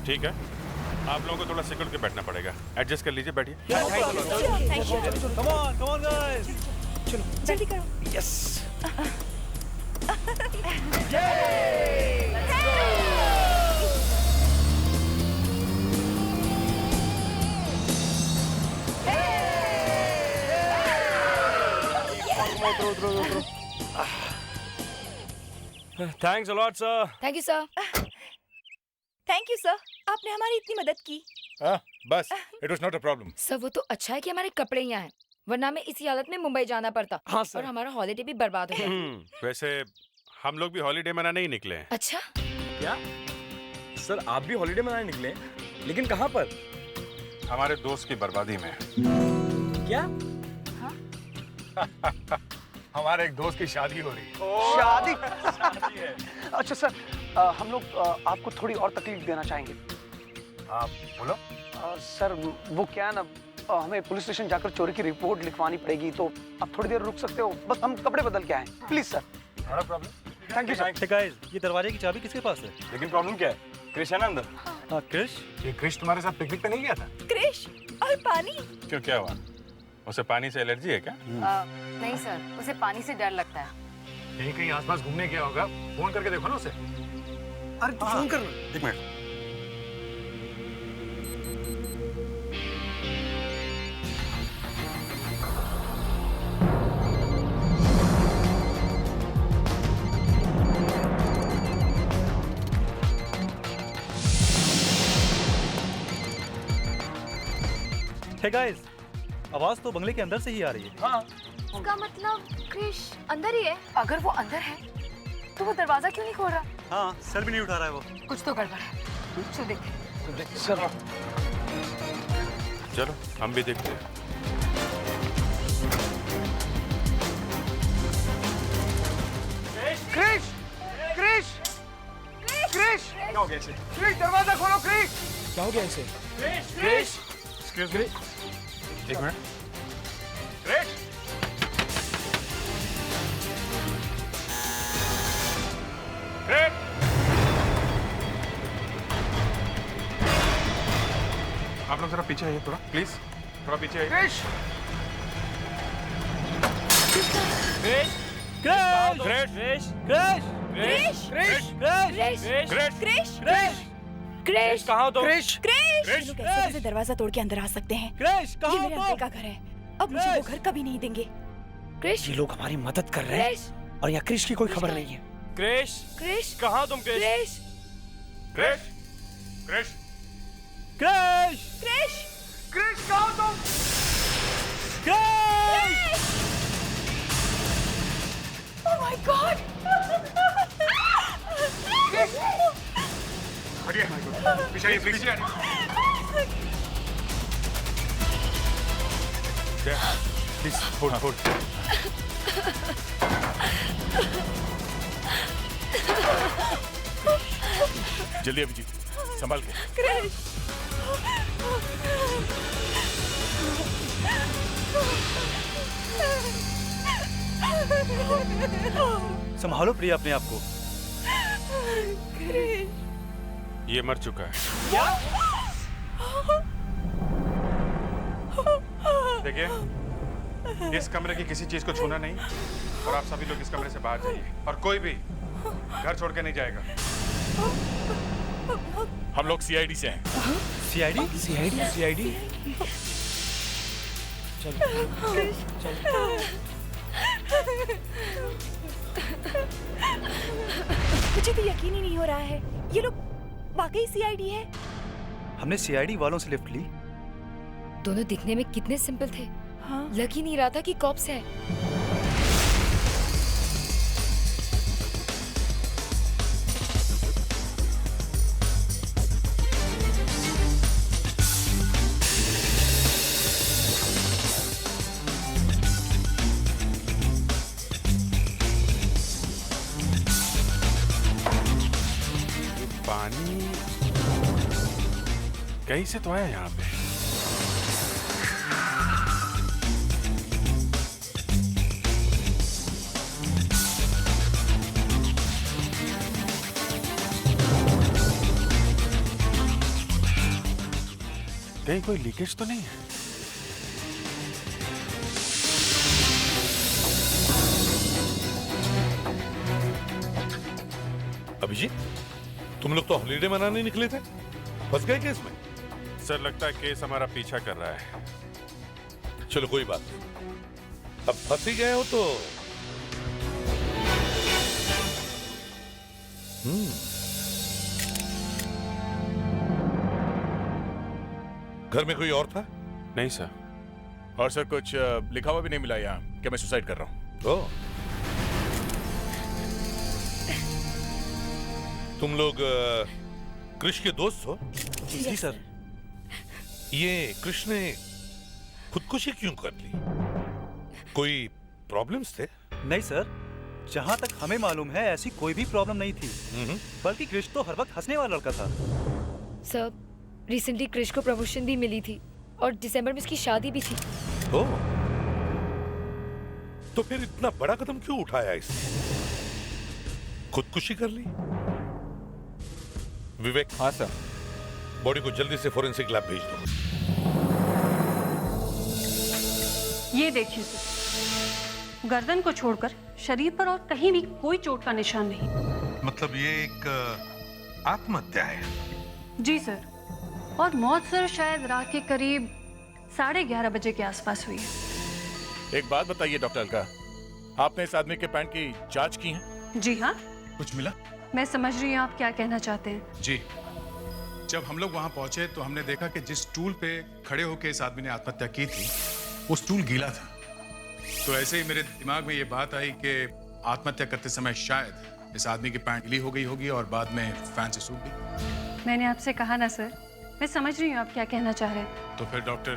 ठीक है, आप लोगों को थोड़ा सिक्योर के बैठना पड़ेगा। एडजस्ट कर लीजिए, बैठिए। कम ऑन गाइस, चलो जल्दी करो। Yes. Thanks a lot sir. Thank you sir. Thank you sir, आपने हमारी इतनी मदद की। बस, it was not a problem. Sir वो तो अच्छा है कि हमारे कपड़े यहाँ हैं, वरना हमें इसी हालत में मुंबई जाना पड़ता। हाँ सर। और हमारा हॉलिडे भी बर्बाद हो जाता। वैसे हम लोग भी हॉलीडे मनाने ही निकले हैं। अच्छा, क्या सर, आप भी हॉलीडे मनाने निकले? लेकिन कहाँ पर? हमारे दोस्त की बर्बादी में। क्या? हमारे एक दोस्त की शादी हो रही है। शादी? अच्छा सर, हम लोग आपको थोड़ी और तकलीफ देना चाहेंगे। आप बोलो। सर वो क्या है ना, हमें पुलिस स्टेशन जाकर चोरी की रिपोर्ट लिखवानी पड़ेगी, तो आप थोड़ी देर रुक सकते हो? बस हम कपड़े बदल के आए, please sir. Not a problem. Thank you sir. Guys, ये दरवाजे की चाबी किसके पास है? लेकिन प्रॉब्लम क्या है? क्रिश है ना अंदर? हाँ क्रिश। ये क्रिश तुम्हारे साथ पिकनिक पे नहीं गया था? क्रिश और पानी। क्यों, क्या हुआ? उसे पानी से एलर्जी है क्या? नहीं सर, उसे पानी से डर लगता है। यहीं कहीं आसपास घूमने गया होगा, फोन करके देखो ना उसे। अरे तू फोन करना। एक मिनट। हे गाइस, आवाज तो बंगले के अंदर से ही आ रही है। हाँ, इसका मतलब क्रिश अंदर ही है। अगर वो अंदर है तो वो दरवाजा क्यों नहीं खोल रहा? हाँ, सर भी नहीं उठा रहा है वो। कुछ तो गड़बड़ है। चलो देखते हैं। सर चलो हम भी देखते हैं। क्रिश, क्रिश, क्रिश, क्या हो गया इसे? क्रिश दरवाजा खोलो क्रिश। क्या हो गया इसे? क्रिश, एक्सक्यूज मी, एक मिनट। क्रिश, क्रिश, आप लोग जरा पीछे आइए, थोड़ा प्लीज, थोड़ा पीछे आइए। क्रिश, क्रिश, क्रिश, क्रिश, क्रिश, क्रिश, क्रिश, क्रिश, क्रिश, क्रिश कहाँ हो तुम? क्रिश, क्रिश। ये लोग कैसे कैसे दरवाजा तोड़ के अंदर आ सकते हैं? क्रिश, ये कहाँ हो मेरे अंकल तुम? का घर है, अब मुझे वो घर कभी नहीं देंगे। क्रिश, ये लोग हमारी मदद कर रहे हैं क्रिश, और यहाँ क्रिश की कोई खबर नहीं है। क्रिश, क्रिश, कहाँ तुम? क्रिश, क्रिश, क्रिश, क्रिश, क्रिश, क्रिश, क्रिश कहाँ हो तुम? क्रिश। Oh my God. हटिए, पीछे आइए, प्लीज। Please hold hold. जल्दी अभिजीत, संभाल के। क्रिश, संभालो प्रिया अपने आप को। क्रिश। ये मर चुका है। देखिए, इस कमरे की किसी चीज को छूना नहीं, और आप सभी लोग इस कमरे से बाहर जाइए, और कोई भी घर छोड़ के नहीं जाएगा। हम लोग सीआईडी से हैं। सीआईडी? CID, CID. मुझे तो यकीन ही नहीं हो रहा है, ये लोग वाकई सीआईडी है। हमने सीआईडी वालों से लिफ्ट ली। दोनों दिखने में कितने सिंपल थे। हाँ। लग ही नहीं रहा था कि कॉप्स है। पानी कहीं से तो आया यहाँ पे। कहीं कोई लीकेज तो नहीं है? अभिजीत, तुम लोग तो हॉलीडे मनाने निकले थे, फंस गए केस में? सर लगता है केस हमारा पीछा कर रहा है। चलो कोई बात नहीं, अब फंस ही गए हो तो घर में कोई और था? नहीं सर। और सर कुछ लिखा हुआ भी नहीं मिला यहाँ कि मैं सुसाइड कर रहा हूँ। ओ, तुम लोग कृष के दोस्त हो? जी सर। ये कृष ने खुदकुशी क्यों कर ली? कोई प्रॉब्लम्स थे? नहीं सर, जहाँ तक हमें मालूम है ऐसी कोई भी प्रॉब्लम नहीं थी, बल्कि क्रिश तो हर वक्त हंसने वाला लड़का था। सर, रिसेंटली क्रिश को प्रमोशन भी मिली थी और दिसंबर में इसकी शादी भी थी। ओह, तो फिर इतना बड़ा कदम क्यों उठाया इसने? खुदकुशी कर ली? विवेक। हाँ सर। बॉडी को जल्दी से फोरेंसिक लैब भेज दो। ये देखिए सर, गर्दन को छोड़कर शरीर पर और कहीं भी कोई चोट का निशान नहीं। मतलब ये एक आत्महत्या है? जी सर, और मौत सर शायद रात के करीब 11:30 बजे के आसपास हुई है। एक बात बताइए डॉक्टर अलका, आपने इस आदमी के पैंट की जांच की है? जी हाँ। कुछ मिला? मैं समझ रही हूँ आप क्या कहना चाहते हैं। जी, जब हम लोग वहां पहुंचे तो हमने देखा कि जिस स्टूल पे खड़े होकर इस आदमी ने आत्महत्या की थी वो स्टूल गीला था। तो ऐसे ही मेरे दिमाग में ये बात आई कि आत्महत्या करते समय शायद इस आदमी की पैंट गीली हो गई होगी और बाद में फैन से सूख गई। मैंने आपसे कहा ना सर, मैं समझ रही हूँ आप क्या कहना चाह रहे हैं। तो फिर डॉक्टर,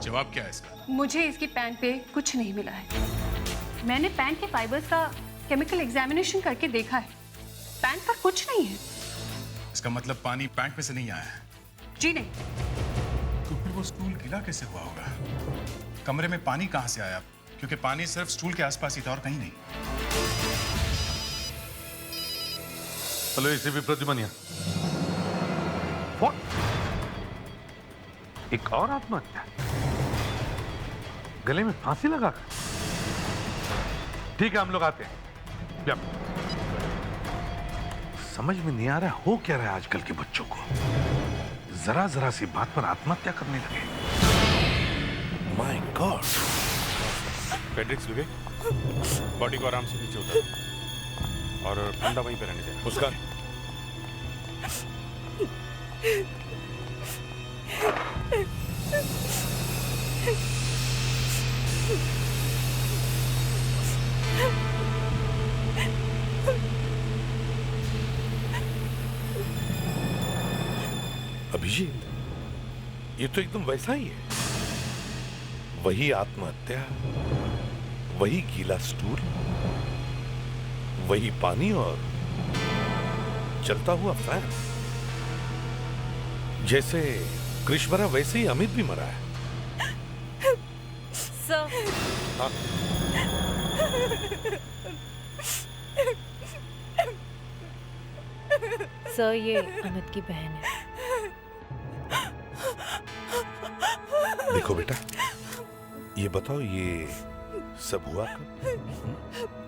जवाब क्या है इसका? मुझे इसकी पैंट पे कुछ नहीं मिला है। मैंने पैंट के फाइबर्स का केमिकल एग्जामिनेशन करके देखा है, पैंट पर कुछ नहीं है। इसका मतलब पानी पैंट में से नहीं आया है? जी नहीं। तो फिर वो स्टूल गीला कैसे हुआ होगा? कमरे में पानी कहाँ से आया? क्योंकि पानी सिर्फ स्टूल के आसपास ही था और कहीं नहीं। हेलो एसीपी प्रद्युमन यहाँ। एक और आत्महत्या? गले में फांसी लगा कर? ठीक है, हम लोग आते हैं। समझ में नहीं आ रहा हो क्या रहा है आजकल के बच्चों को, जरा जरा सी बात पर आत्महत्या करने लगे। My God. Fredericks, Vivek, body को आराम से नीचे उतार और फंदा वहीं पे रहने दे। मुस्कान, अभिजीत, ये तो एकदम वैसा ही है। वही आत्महत्या, वही गीला स्टूल, वही पानी और चलता हुआ फैन। जैसे कृष मरा वैसे ही अमित भी मरा है। सर, हाँ? सर, ये अमित की बहन है। देखो बेटा, ये बताओ ये सब हुआ कब?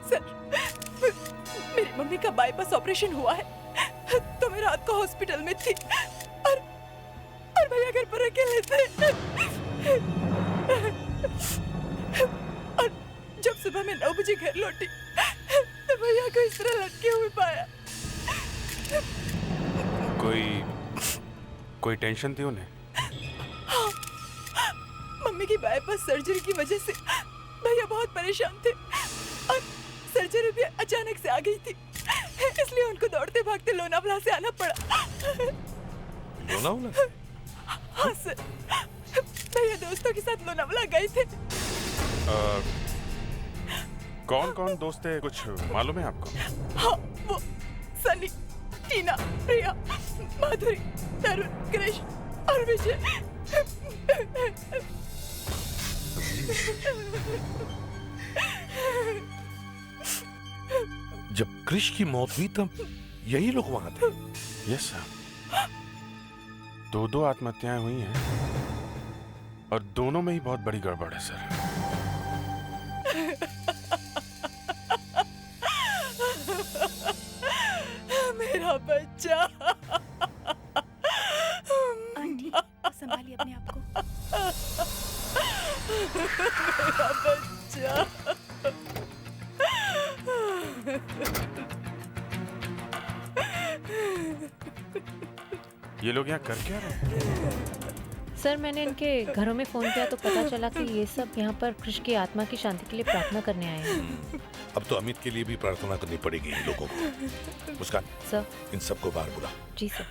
सर, मेरी मम्मी का बाईपास ऑपरेशन हुआ है तो मैं रात को हॉस्पिटल में थी और भैया घर पर अकेले थे। और जब सुबह मैं 9 बजे घर लौटी तो भैया को इस तरह लटके हुए पाया। कोई टेंशन थी उन्हें? मम्मी की बाईपास सर्जरी की वजह से भैया बहुत परेशान थे और सर्जरी भी अचानक से आ गई थी, इसलिए उनको दौड़ते भागते लोनावला से आना पड़ा। लोनावला? हाँ सर, भैया दोस्तों के साथ लोनावला गए थे। कौन कौन दोस्त थे, कुछ मालूम है आपको? हाँ, वो सनी, टीना, प्रिया, माधुरी, तरुण, कृष और विजय। जब कृष की मौत हुई तब यही लोग वहां थे? Yes sir. दो आत्महत्याएं हुई हैं और दोनों में ही बहुत बड़ी गड़बड़ है सर। मेरा बच्चा। आंटी संभालिए अपने आप को। मेरा बच्चा। ये लोग यहाँ कर क्या रहे हैं? सर मैंने इनके घरों में फ़ोन किया तो पता चला कि ये सब यहाँ पर कृष की आत्मा की शांति के लिए प्रार्थना करने आए हैं। अब तो अमित के लिए भी प्रार्थना करनी पड़ेगी इन लोगों को। मुस्कान, सर। इन सबको बाहर बुला। जी सर।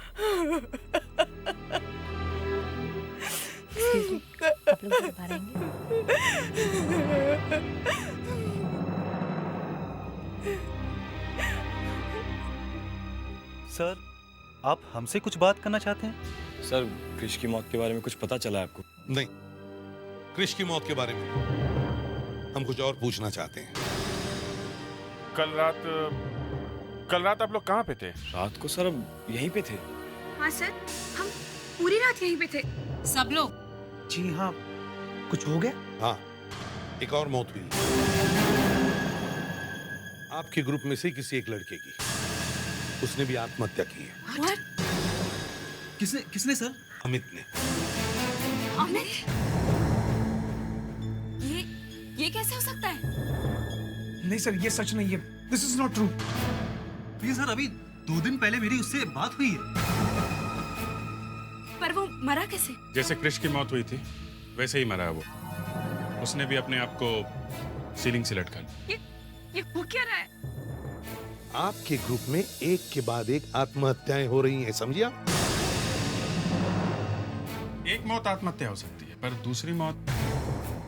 Excuse me, आप लोग जरा बाहर आएंगे? सर, आप हमसे कुछ बात करना चाहते हैं? सर, कृष की मौत के बारे में कुछ पता चला है आपको? नहीं, कृष की मौत के बारे में हम कुछ और पूछना चाहते हैं। कल रात आप लोग कहाँ पे थे? रात को सर यहीं पे थे। हाँ सर, हम पूरी रात यहीं पे थे। सब लोग? जी हाँ, कुछ हो गया? हाँ, एक और मौत हुई आपके ग्रुप में से किसी एक लड़के की। उसने भी आत्महत्या की है। What? किसने सर? अमित ने। अमित? ये कैसे हो सकता है? नहीं सर, ये सच नहीं है। This is not true. ये सर अभी 2 दिन पहले मेरी उससे बात हुई है। पर वो मरा कैसे? जैसे कृष की मौत हुई थी वैसे ही मरा है वो। उसने भी अपने आप को सीलिंग से लटका लिया। ये हो क्या रहा है? आपके ग्रुप में एक के बाद एक आत्महत्याएं हो रही हैं, समझिए आप? एक मौत आत्महत्या हो सकती है पर दूसरी मौत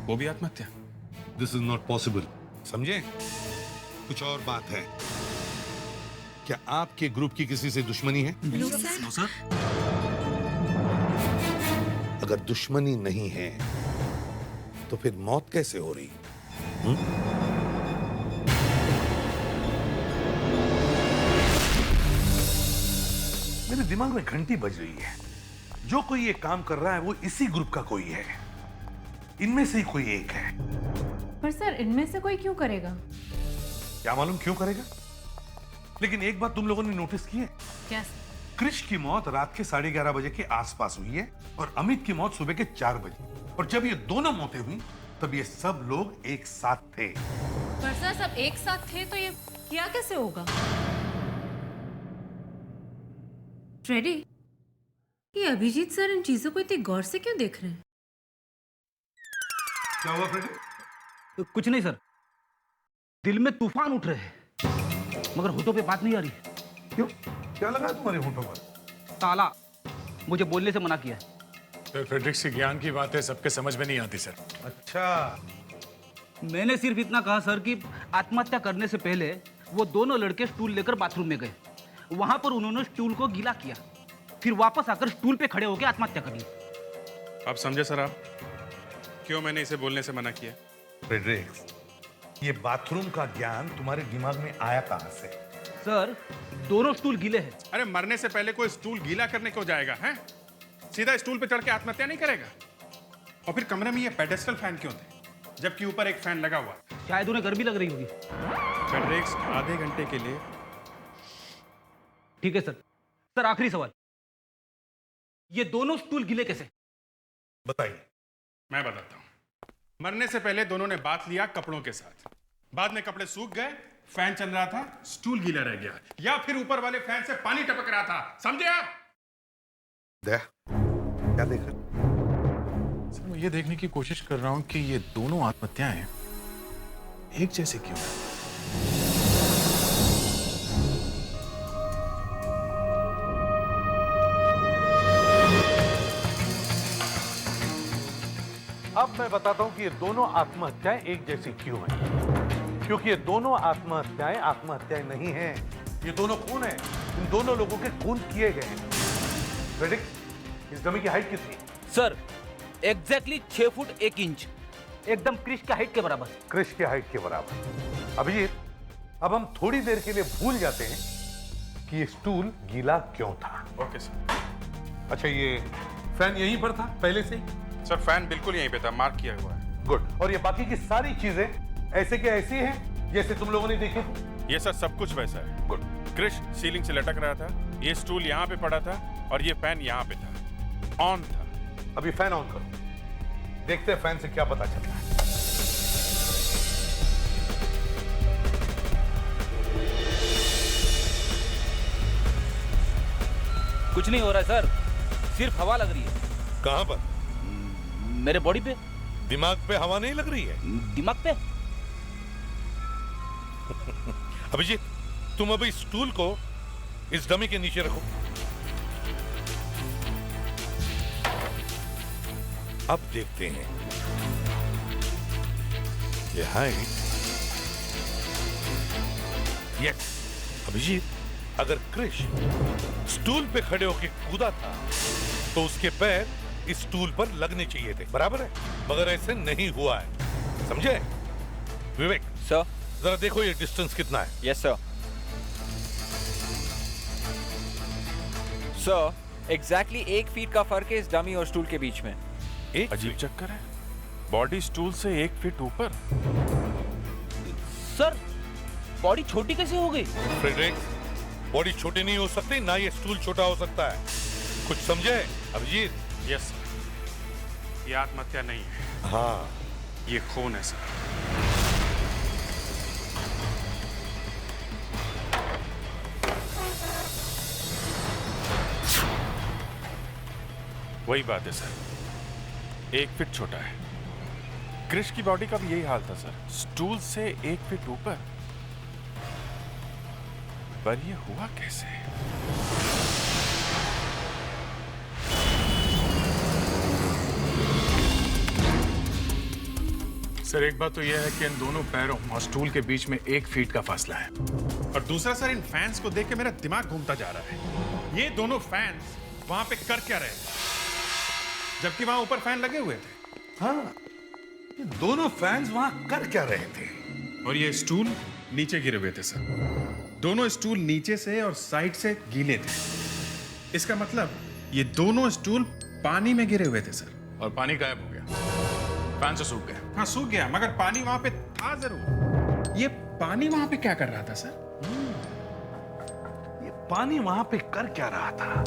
वो भी आत्महत्या। दिस इज नॉट पॉसिबल, समझे? कुछ और बात है। क्या आपके ग्रुप की किसी से दुश्मनी है? No sir. अगर दुश्मनी नहीं है तो फिर मौत कैसे हो रही? मेरे दिमाग में घंटी बज रही है। जो कोई ये काम कर रहा है वो इसी ग्रुप का कोई है। इनमें से ही कोई एक है। पर सर इनमें से कोई क्यों करेगा? क्या मालूम क्यों करेगा, लेकिन एक बात तुम लोगों ने नोटिस की है? क्या? कृष की मौत रात के 11:30 बजे के आसपास हुई है और अमित की मौत सुबह के 4 बजे। और जब ये दोनों मौतें हुई तब ये सब लोग एक साथ थे। पर सर सब एक साथ थे तो ये किया कैसे होगा? फ्रेडी, ये अभिजीत सर इन चीजों को इतनी गौर से क्यों देख रहे हैं? क्या हुआ फ्रेडी? कुछ नहीं सर, दिल में तूफान उठ रहे हैं मगर होठों पे बात नहीं आ रही। क्यों? क्या लगा तुम्हारे होठों पर? ताला मुझे बोलने से मना किया। फ्रेडरिक्स की ज्ञान की बातें सबके समझ में नहीं आती सर। अच्छा, मैंने सिर्फ इतना कहा सर कि आत्महत्या करने से पहले वो दोनों लड़के स्टूल लेकर बाथरूम में गए। वहां पर उन्होंने स्टूल को गीला किया, फिर वापस आकर स्टूल पे खड़े होकर आत्महत्या कर ली। आप समझे सर? आप क्यों मैंने इसे बोलने से मना किया? फ्रेडरिक्स, ये बाथरूम का ज्ञान तुम्हारे दिमाग में आया कहां से? सर दोनों स्टूल गीले हैं। अरे मरने से पहले कोई स्टूल गीला करने को जाएगा हैं? सीधा स्टूल पे चढ़ के आत्महत्या नहीं करेगा। और फिर कमरे में ये पेडेस्टल फैन क्यों थे जबकि ऊपर एक फैन लगा हुआ? शायद उन्हें गर्मी लग रही होगी। फ्रेडरिक्स, आधे घंटे के लिए। ठीक है सर। सर आखिरी सवाल, ये दोनों स्टूल गीले कैसे? बताइए। मैं बताता हूं। मरने से पहले दोनों ने बात लिया कपड़ों के साथ, बाद में कपड़े सूख गए, फैन चल रहा था, स्टूल गीला रह गया, या फिर ऊपर वाले फैन से पानी टपक रहा था। समझे आप? क्या देख रहे? सर मैं ये देखने की कोशिश कर रहा हूं कि ये दोनों आत्महत्याएं एक जैसे क्यों हैं? अब मैं बताता हूं कि ये दोनों आत्महत्याएं एक जैसी क्यों हैं। क्योंकि ये दोनों आत्महत्याएं नहीं हैं। ये दोनों खून हैं। इन दोनों लोगों के खून किए गए हैं। फ्रेडरिक्स, इस डमी की हाइट कितनी? सर एग्जैक्टली 6 फुट 1 इंच, एकदम कृष की हाइट के बराबर। कृष की हाइट के बराबर। अभिजीत, अब हम थोड़ी देर के लिए भूल जाते हैं कि ये स्टूल गीला क्यों था। Okay sir. अच्छा, ये फैन यहीं पर था पहले से ही? सर फैन बिल्कुल यहीं पे था, मार्क किया हुआ है। गुड। और ये बाकी की सारी चीजें ऐसे के ऐसी हैं जैसे तुम लोगों ने देखे थे? ये सर सब कुछ वैसा है। गुड। क्रिश सीलिंग से लटक रहा था, ये स्टूल यहाँ पे पड़ा था और ये फैन यहाँ पे था, ऑन था। अभी फैन ऑन करो, देखते हैं फैन से क्या पता चलता है। कुछ नहीं हो रहा है सर, सिर्फ हवा लग रही है। कहां पर? मेरे बॉडी पे। दिमाग पे हवा नहीं लग रही है? दिमाग पे। अभिजीत, तुम अभी स्टूल को इस डमी के नीचे रखो। अब देखते हैं ये हाइट। यस अभिजीत, अगर क्रिश स्टूल पे खड़े होकर कूदा था तो उसके पैर इस स्टूल पर लगने चाहिए थे, बराबर है? मगर ऐसे नहीं हुआ है, समझे? विवेक सर। जरा देखो ये डिस्टेंस कितना है। Yes sir. Sir, exactly 1 feet का फर्क है इस डमी और स्टूल के बीच में। एक अजीब चक्कर है, बॉडी स्टूल से 1 फीट ऊपर। सर, बॉडी छोटी कैसे हो गई? फ्रेडरिक, बॉडी छोटी नहीं हो सकती, ना ये स्टूल छोटा हो सकता है। कुछ समझे अभिजीत? यस सर, ये आत्महत्या नहीं है। हाँ, ये खून है सर। वही बात है सर, 1 फीट छोटा है। क्रिश की बॉडी का भी यही हाल था सर, स्टूल से 1 फीट ऊपर। पर ये हुआ कैसे? सर एक बात तो यह है कि इन दोनों पैरों और स्टूल के बीच में 1 फीट का फासला है। और दूसरा सर, इन फैंस को देख के मेरा दिमाग घूमता जा रहा है। ये दोनों फैंस वहां पे कर क्या रहे थे जबकि वहां ऊपर फैन लगे हुए थे? हाँ, ये दोनों फैंस वहां कर क्या रहे थे? और ये स्टूल नीचे गिरे हुए थे सर। दोनों स्टूल नीचे से और साइड से गीले थे। इसका मतलब ये दोनों स्टूल पानी में गिरे हुए थे सर। और पानी गायब हो गया, फैन से सूख गया। हाँ सूख गया, मगर पानी वहां पे था जरूर। ये पानी वहां पे क्या कर रहा था सर? ये पानी वहां पे कर क्या रहा था?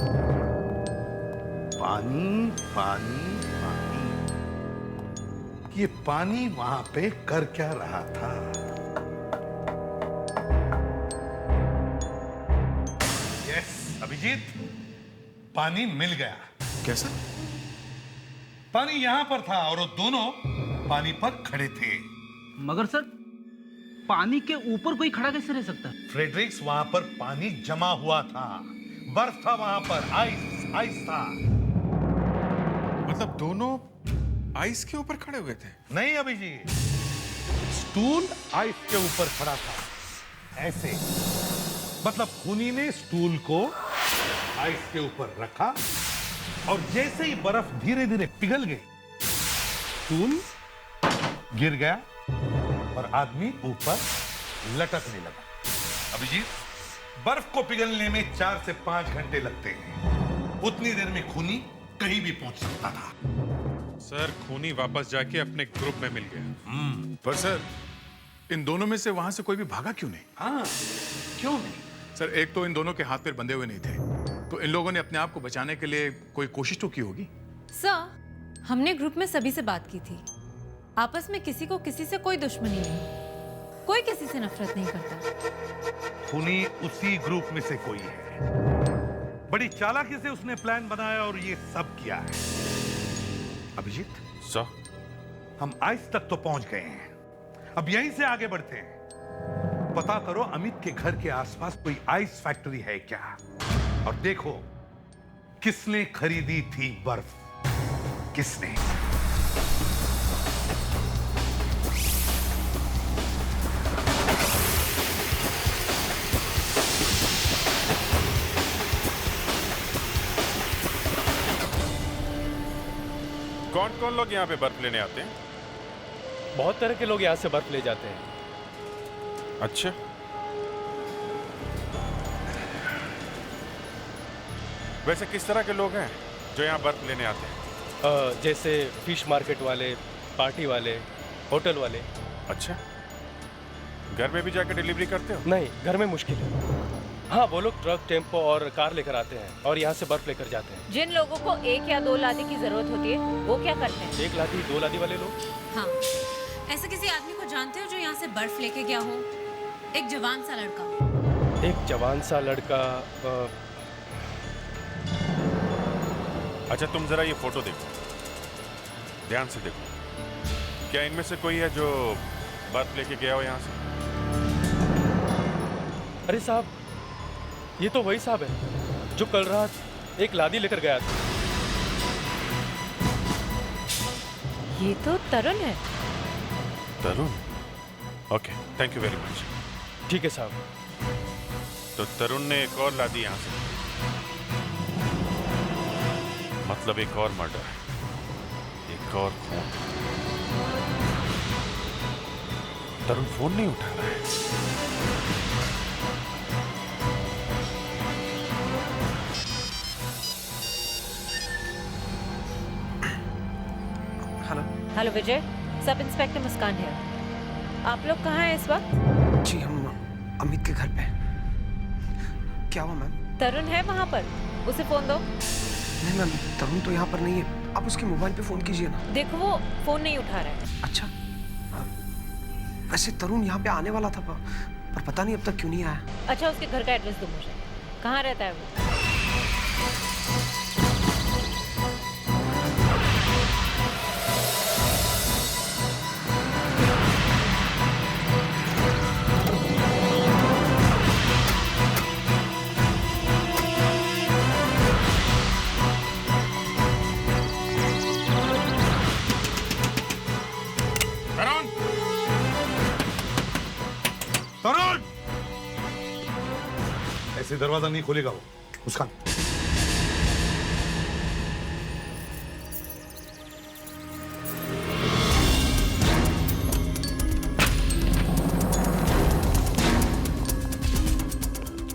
पानी पानी पानी, ये पानी वहां पे कर क्या रहा था? यस अभिजीत, पानी मिल गया। कैसा? पानी यहां पर था और वो दोनों पानी पर खड़े थे। मगर सर, पानी के ऊपर कोई खड़ा कैसे रह सकता है? फ्रेडरिक्स, वहां पर पानी जमा हुआ था, बर्फ था वहां पर, आइस आइस था। मतलब दोनों आइस के ऊपर खड़े हुए थे? नहीं अभिजीत, स्टूल आइस के ऊपर खड़ा था, ऐसे। मतलब खूनी ने स्टूल को आइस के ऊपर रखा और जैसे ही बर्फ धीरे धीरे पिघल गई, स्टूल गिर गया और आदमी ऊपर लटकने लगा। अभिजीत, बर्फ को पिघलने में 4 से 5 घंटे लगते हैं। उतनी देर में खूनी कहीं भी पहुंच सकता था। सर, खूनी वापस जाके अपने ग्रुप में मिल गया। पर सर, इन दोनों में से वहां से कोई भी भागा क्यों नहीं? हाँ, क्यों नहीं? सर एक तो इन दोनों के हाथ पैर बंधे हुए नहीं थे, तो इन लोगों ने अपने आप को बचाने के लिए कोई कोशिश तो की होगी। सर, हमने ग्रुप में सभी से बात की थी। आपस में किसी को किसी से कोई दुश्मनी नहीं, कोई किसी से नफरत नहीं करता। खूनी उसी ग्रुप में से कोई है। बड़ी चालाकी से उसने प्लान बनाया और ये सब किया है। अभिजीत सर, हम आइस तक तो पहुंच गए हैं, अब यहीं से आगे बढ़ते हैं। पता करो अमित के घर के आसपास कोई आइस फैक्ट्री है क्या, और देखो किसने खरीदी थी बर्फ, किसने। कौन कौन लोग यहाँ पे बर्फ लेने आते हैं? बहुत तरह के लोग यहाँ से बर्फ ले जाते हैं। अच्छा, वैसे किस तरह के लोग हैं? जो यहाँ बर्फ लेने आते हैं? जैसे फिश मार्केट वाले, पार्टी वाले, होटल वाले। अच्छा, घर में भी जाकर डिलीवरी करते हो? नहीं, घर में मुश्किल है। हाँ, वो लोग ट्रक, टेम्पो और कार लेकर आते हैं और यहाँ से बर्फ लेकर जाते हैं। जिन लोगों को 1 या 2 लादी की जरूरत होती है वो क्या करते हैं? 1 लादी 2 लादी वाले लोग। हाँ, ऐसे किसी आदमी को जानते हो जो यहाँ से बर्फ लेके गया हो? एक जवान सा लड़का। एक जवान सा लड़का। अच्छा, तुम जरा ये फोटो देखो, ध्यान से देखो। क्या इनमें से कोई है जो बर्फ लेके गया हो यहाँ से? अरे साहब, ये तो वही साहब है जो कल रात एक लादी लेकर गया था। ये तो तरुण है। Tarun? Okay, thank you very much. ठीक है साहब। तो तरुण ने एक और लादी यहाँ से, मतलब एक और मर्डर, एक और खून। तरुण फोन नहीं उठा रहा है। हेलो विजय, सब इंस्पेक्टर मुस्कान है। आप लोग कहाँ हैं इस वक्त? जी, हम अमित के घर पे। क्या हुआ मैम? तरुण है वहाँ पर, उसे फोन दो। नहीं मैम, तरुण तो यहाँ पर नहीं है। आप उसके मोबाइल पे फोन कीजिए ना। देखो वो फोन नहीं उठा रहा है। अच्छा, वैसे तरुण यहाँ पे आने वाला था पर पता नहीं अब तक क्यों नहीं आया। अच्छा, उसके घर का एड्रेस दो मुझे। कहाँ रहता है वो? तरुण! ऐसे दरवाजा नहीं खोलेगा वो। मुस्कान,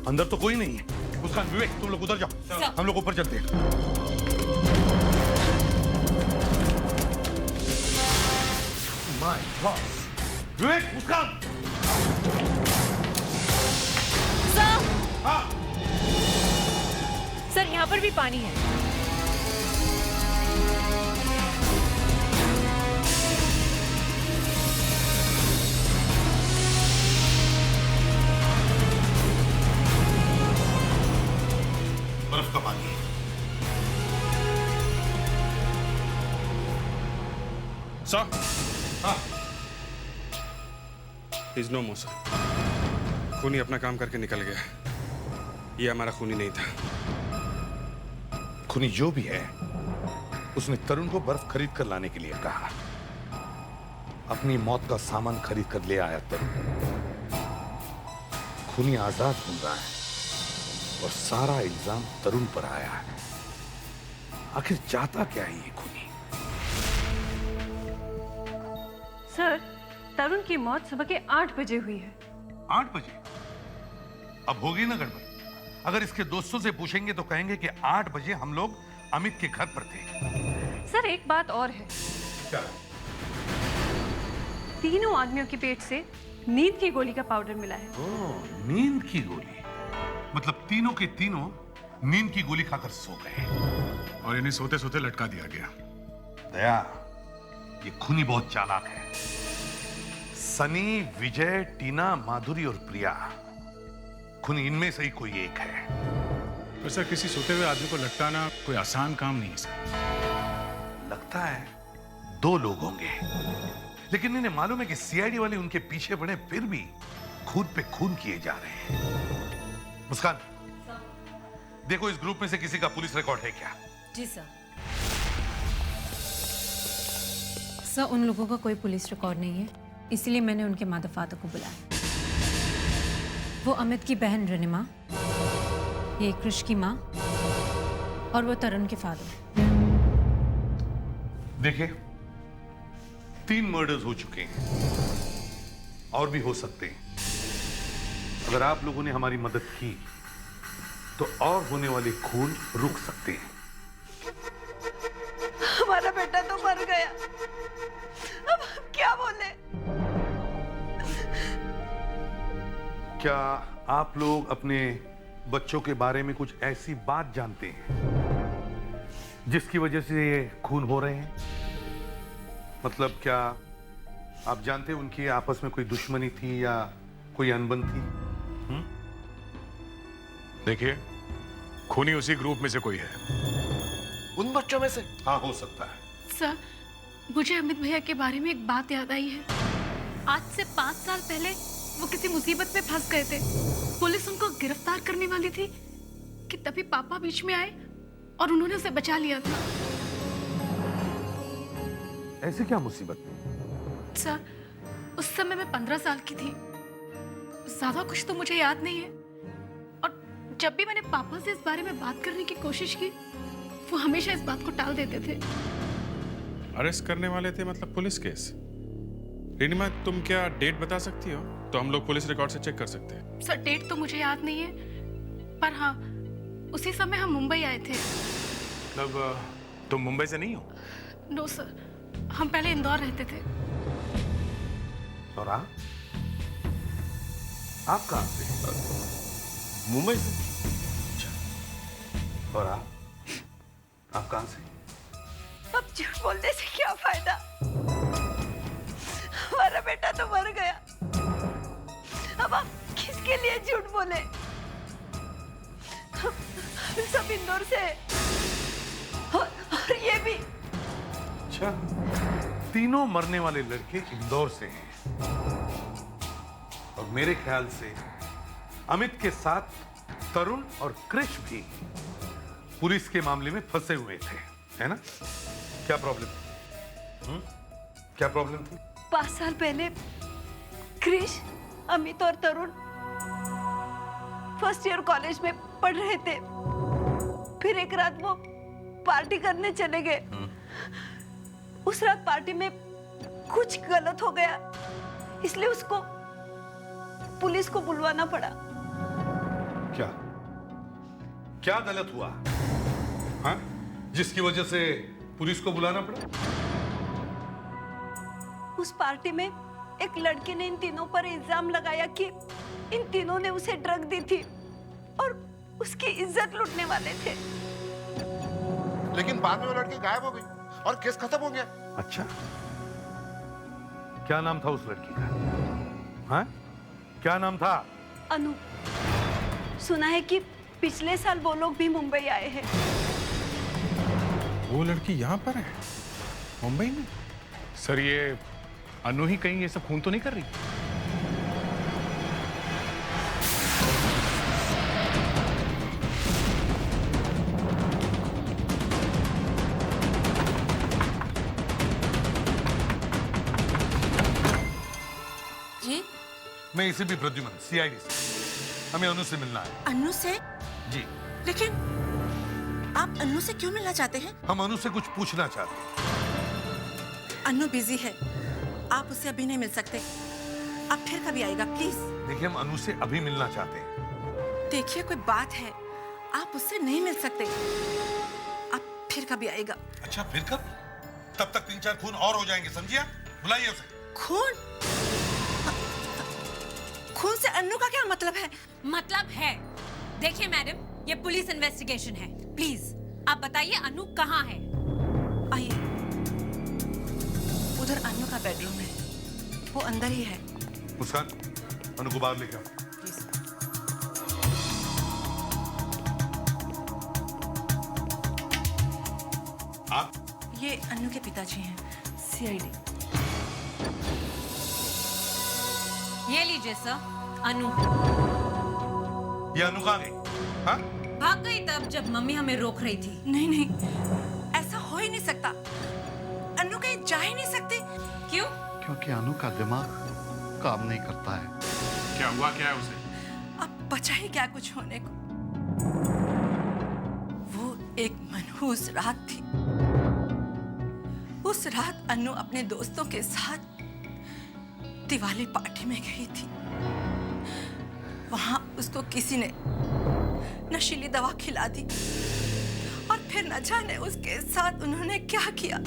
अंदर तो कोई नहीं है। मुस्कान, विवेक, तुम लोग उधर जाओ, हम लोग ऊपर चलते हैं। My God! Vivek, Muskan! Sir, यहाँ पर भी पानी है। बर्फ का पानी है। सर, हाँ, इज नो मोर सर। खूनी अपना काम करके निकल गया। ये हमारा खूनी नहीं था। खूनी जो भी है, उसने तरुण को बर्फ खरीद कर लाने के लिए कहा। अपनी मौत का सामान खरीद कर ले आया तरुण। खूनी आजाद घूम रहा है और सारा इल्जाम तरुण पर आया है। आखिर चाहता क्या है ये खूनी? सर, तरुण की मौत सुबह के 8 बजे हुई है। 8 बजे? अब होगी ना गड़बड़। अगर इसके दोस्तों से पूछेंगे तो कहेंगे कि 8 बजे हम लोग अमित के घर पर थे। सर, एक बात और है। क्या? तीनों आदमियों के पेट से नींद की गोली का पाउडर मिला है। ओह, नींद की गोली। मतलब तीनों के तीनों नींद की गोली खाकर सो गए और इन्हें सोते सोते लटका दिया गया। दया, ये खूनी बहुत चालाक है। सनी, विजय, टीना, माधुरी और प्रिया, खूनी इनमें से ही कोई एक है। तो सर, किसी सोते हुए आदमी को लटकाना कोई आसान काम नहीं है सर। लगता है 2 लोग होंगे, लेकिन इन्हें मालूम है कि सीआईडी वाले उनके पीछे पड़े, फिर भी खून पे खून किए जा रहे हैं। मुस्कान, देखो इस ग्रुप में से किसी का पुलिस रिकॉर्ड है क्या? जी सर। सर, उन लोगों का कोई पुलिस रिकॉर्ड नहीं है, इसलिए मैंने उनके मदर फादर को बुलाया। वो अमित की बहन रनिमा, ये कृष की माँ और वो तरुण के फादर। देखिए, 3 मर्डर्स हो चुके हैं और भी हो सकते हैं। अगर आप लोगों ने हमारी मदद की तो और होने वाले खून रुक सकते हैं। क्या आप लोग अपने बच्चों के बारे में कुछ ऐसी बात जानते हैं जिसकी वजह से ये खून हो रहे हैं? मतलब क्या आप जानते हैं उनकी आपस में कोई दुश्मनी थी या कोई अनबन थी? देखिए, खूनी उसी ग्रुप में से कोई है। उन बच्चों में से? हाँ, हो सकता है। सर, मुझे अमित भैया के बारे में एक बात याद आई है। आज से 5 साल पहले वो किसी मुसीबत में फंस गए थे। पुलिस उनको गिरफ्तार करने वाली थी कि तभी पापा बीच में आए और उन्होंने उसे बचा लिया था। ऐसी क्या मुसीबत? सर, उस समय मैं 15 साल की थी। ज्यादा कुछ तो मुझे याद नहीं है। और जब भी मैंने पापा से इस बारे में बात करने की कोशिश की, वो हमेशा इस बात को टाल देते थे। अरेस्ट करने वाले थे मतलब पुलिस केस? रिनिमा, तुम क्या डेट बता सकती हो? तो हम लोग पुलिस रिकॉर्ड से चेक कर सकते हैं। सर, डेट तो मुझे याद नहीं है, पर हाँ, उसी समय हम मुंबई आए थे। मतलब तुम मुंबई से नहीं हो? नो सर, हम पहले इंदौर रहते थे। और आप कहां से? मुंबई से। और आप कहां से? अब झूठ बोलने से क्या फायदा? हमारा बेटा तो मर गया। अब आप किसके लिए झूठ बोले? हम सब इंदौर से हैं। और ये भी। अच्छा, तीनों मरने वाले लड़के इंदौर से हैं। और मेरे ख्याल से अमित के साथ तरुण और कृष भी पुलिस के मामले में फंसे हुए थे, है ना? क्या प्रॉब्लम? क्या प्रॉब्लम थी? 5 साल पहले क्रिश, अमित और तरुण फर्स्ट ईयर कॉलेज में पढ़ रहे थे। फिर एक रात वो पार्टी करने चले गए। उस रात पार्टी में कुछ गलत हो गया, इसलिए उसको पुलिस को बुलवाना पड़ा। क्या गलत हुआ? हाँ? जिसकी वजह से पुलिस को बुलाना पड़ा? उस पार्टी में एक लड़के ने इन तीनों पर इल्जाम लगाया कि इन तीनों ने उसे ड्रग दी थी और उसकी इज्जत लूटने वाले थे। लेकिन बाद में वो लड़की गायब हो गई और केस खत्म हो गया। अच्छा, क्या नाम था उस लड़की का? हाँ? क्या नाम था? अनु। सुना है कि पिछले साल वो लोग भी मुंबई आए हैं। वो लड़की यहाँ पर है, मुंबई में? सर, ये अनु ही कहीं ये सब खून तो नहीं कर रही? जी? मैं इसे भी प्रद्युमन, सीआईडी से। हमें अनु से मिलना है। अनु से? जी। लेकिन आप अनु से क्यों मिलना चाहते हैं? हम अनु से कुछ पूछना चाहते हैं। अनु बिजी है, आप उससे अभी नहीं मिल सकते। अब फिर कभी आएगा, प्लीज। देखिए, हम अनु से अभी मिलना चाहते हैं। देखिए, कोई बात है, आप उससे नहीं मिल सकते। अब फिर कभी आएगा। अच्छा, फिर कब? तब तक 3-4 खून और हो जाएंगे, समझिए आप? बुलाइए उसे। खून? खून से अनु का क्या मतलब है? मतलब है, देखिए मैडम, ये पुलिस इन्वेस्टिगेशन है। प्लीज आप बताइए अनु कहाँ है? आइए, उधर अनु का बेडरूम है, वो अंदर ही है। मुस्कान, अनु को बाहर लेके आओ। आप? ये अनु के पिताजी हैं, सीआईडी। ये लीजिए सर, अनु। ये अनु कहाँ गई? हाँ? भाग गई तब जब मम्मी हमें रोक रही थी। नहीं नहीं, ऐसा हो ही नहीं सकता। अनु कहीं जा ही नहीं सकती। क्यों? क्योंकि अनु का दिमाग काम नहीं करता है। क्या हुआ, क्या है उसे? अब बचा ही क्या कुछ होने को। वो एक मनहूस रात थी। उस रात अनु अपने दोस्तों के साथ दिवाली पार्टी में गई थी। वहां उसको किसी ने नशीली दवा खिला दी और फिर न जाने उसके साथ उन्होंने क्या किया।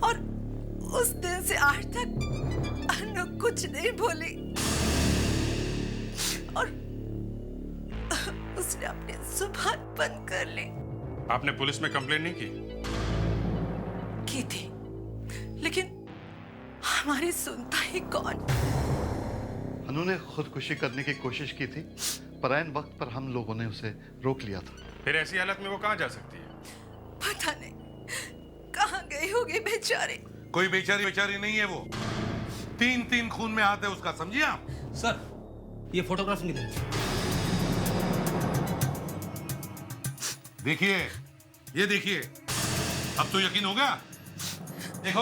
और उस दिन से आज तक अनु कुछ नहीं बोली। जुबान बंद कर ली। आपने पुलिस में कंप्लेंट नहीं की थी, लेकिन हमारी सुनता ही कौन। उन्होंने खुदकुशी करने की कोशिश की थी, पर ऐन वक्त पर हम लोगों ने उसे रोक लिया था। फिर ऐसी हालत में वो कहाँ जा सकती है? पता नहीं कहाँ गई होगी बेचारी। कोई बेचारी बेचारी नहीं है वो, 3 खून में हाथ है उसका, समझिए आप? सर, ये फोटोग्राफ नहीं देंगे। देखिए, ये देखिए, अब तो यकीन हो गया। देखो,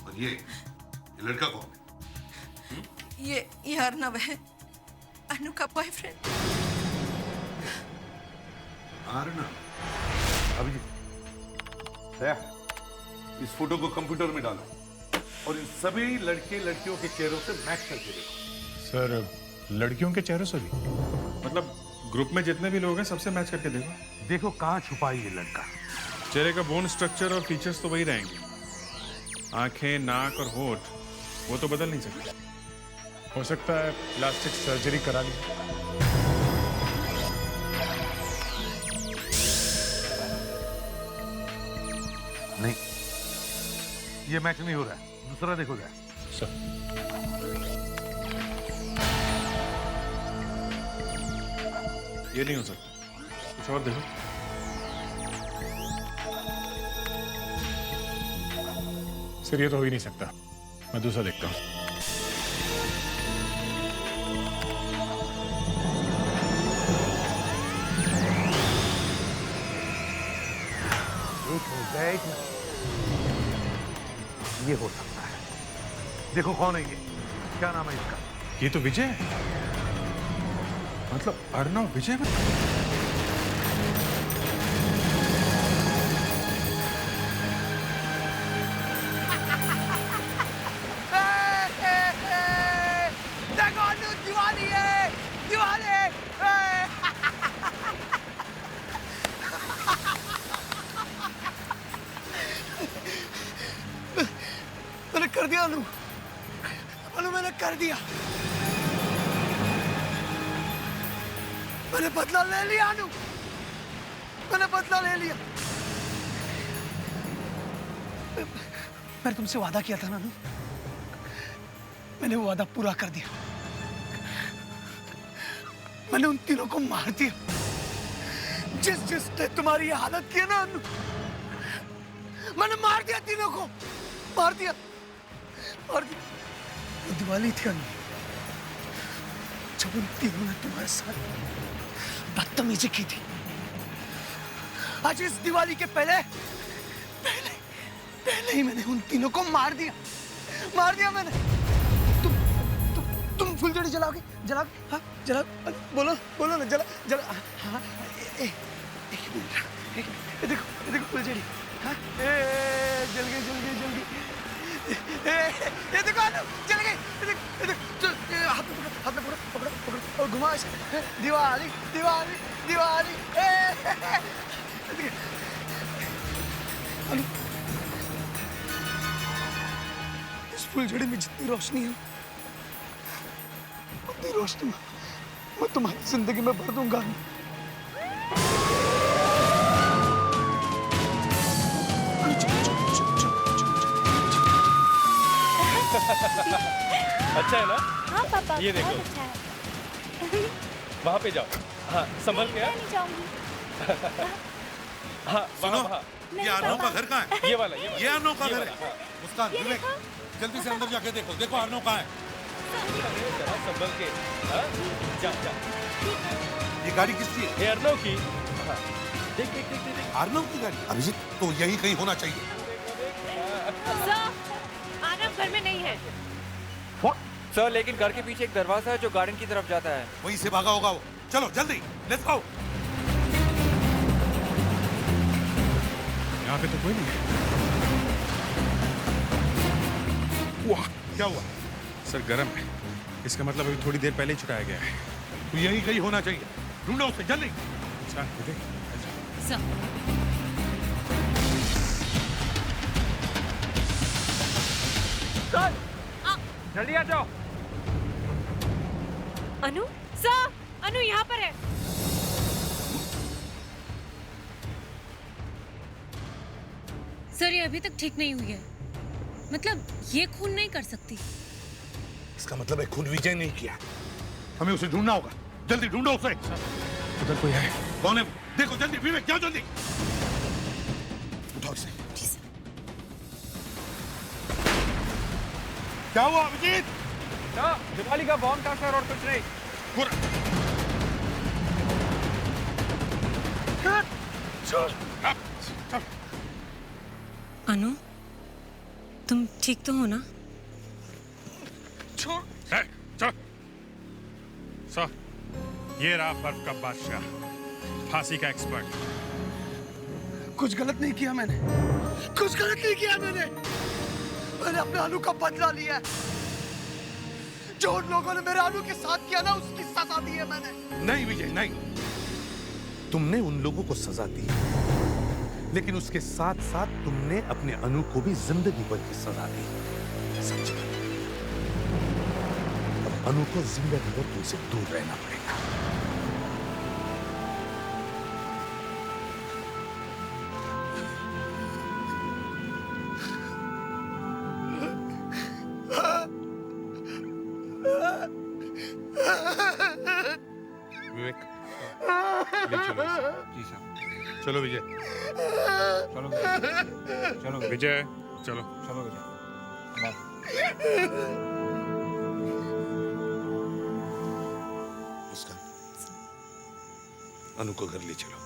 और ये लड़का कौन है? ये अर्नव है, अनु का बॉयफ्रेंड। अर्नव? अभिजीत, दया, इस फोटो को कंप्यूटर में डालो और इन सभी लड़के लड़कियों के चेहरों से मैच करके देखो। सर, लड़कियों के चेहरों से भी? मतलब ग्रुप में जितने भी लोग हैं सबसे मैच करके देखो। देखो कहाँ छुपा है ये लड़का। चेहरे का बोन स्ट्रक्चर और फीचर्स तो वही रहेंगे, आंखें, नाक और होठ वो तो बदल नहीं सकते। हो सकता है प्लास्टिक सर्जरी करा ली। नहीं, ये मैच नहीं हो रहा है, दूसरा देखो जरा। सर, ये नहीं हो सकता, कुछ और देखो। सर ये तो हो ही नहीं सकता, मैं दूसरा देखता हूँ। ये हो सकता है। देखो कौन है ये, क्या नाम है इसका? ये तो विजय है, मतलब अर्नव विजय में। देखो अनु दीवानी है, दीवानी। मैंने कर दिया अनु, मैंने कर दिया। मैंने बदला ले लिया अनु, मैंने बदला ले लिया। मैंने तुमसे वादा किया था ना अनु, मैंने वो वादा पूरा कर दिया। मैंने उन तीनों को मार दिया जिसने तुम्हारी ये हालत की है ना अनु। मैंने मार दिया तीनों को, मार दिया। और वो दिवाली थी अनु, जब उन तीनों ने तुम्हारे साथ बदतमीजी की थी। आज इस दिवाली के पहले ही मैंने उन तीनों को मार दिया मैंने। तुम फुलझड़ी जलाओगे? हाँ जला, बोलो ना, जला। हाँ, एक मिनट, देखो फुलझड़ी। हाँ, जल गई। ये देखो चल गई। हाथ में पकड़ो और घुमा। दिवाली। इस फुलझड़ी में जितनी रोशनी है, उतनी रोशनी मैं तुम्हारी जिंदगी में भर दूंगा। अच्छा है ना? हाँ पापा, ये देखो, बहुत अच्छा है। वहाँ पे जाओ। हाँ, संभल के। मैं नहीं जाऊंगी। हाँ, सुनो, ये अर्नव का घर कहाँ है? ये वाला। ये अर्नव का घर है। उसका विवेक, जल्दी से अंदर जाके देखो अर्नव कहाँ है। जरा संभल के। हाँ, जा। ये गाड़ी किसकी है? ये अर्नव की। हाँ, देख। अर्नव की गाड़ी? अभिजीत, तो यही कहीं होना चाहिए। आनंद घर में नहीं है। सर, लेकिन घर के पीछे एक दरवाजा है जो गार्डन की तरफ जाता है। वहीं से भागा होगा वो। चलो जल्दी, लेट्स गो। यहाँ पे तो कोई नहीं है। वाह, क्या हुआ? सर गरम है, इसका मतलब अभी थोड़ी देर पहले ही छुटाया गया है। तो यही कहीं होना चाहिए, ढूंढो उसे जल्दी। अच्छा, जल्दी आ जाओ। अनु, सर, अनु यहाँ पर है। सर ये अभी तक ठीक नहीं हुई है। मतलब ये खून नहीं कर सकती। इसका मतलब है खून विजय नहीं किया। हमें उसे ढूंढना होगा। जल्दी ढूंढो उसे। उधर कोई है? कौन है? देखो जल्दी, विवेक जाओ जल्दी। उठाओ इसे। क्या हुआ अभिजीत? दिवाली का बॉम्ब था सर, और कुछ नहीं। अनु, तुम ठीक तो हो ना? छोड़। सर, ये रहा बर्फ का बादशाह, फांसी का एक्सपर्ट। कुछ गलत नहीं किया मैंने, कुछ गलत नहीं किया मैंने अपने अनु का बदला लिया है। जो उन लोगों ने मेरे अनु के साथ किया ना, उसकी सजा दी है मैंने। नहीं विजय नहीं, तुमने उन लोगों को सजा दी, लेकिन उसके साथ साथ तुमने अपने अनु को भी जिंदगी भर की सजा दी। समझे? अब अनु को जिंदगी भर तुमसे दूर रहना पड़ेगा। विवेक, ले चलो इसे। जी साहब। चलो विजय। चलो चलो विजय, चलो चलो विजय। मुस्कान, अनु को घर ले चलो।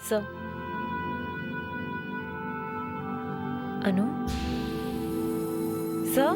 सर। अनु? सर?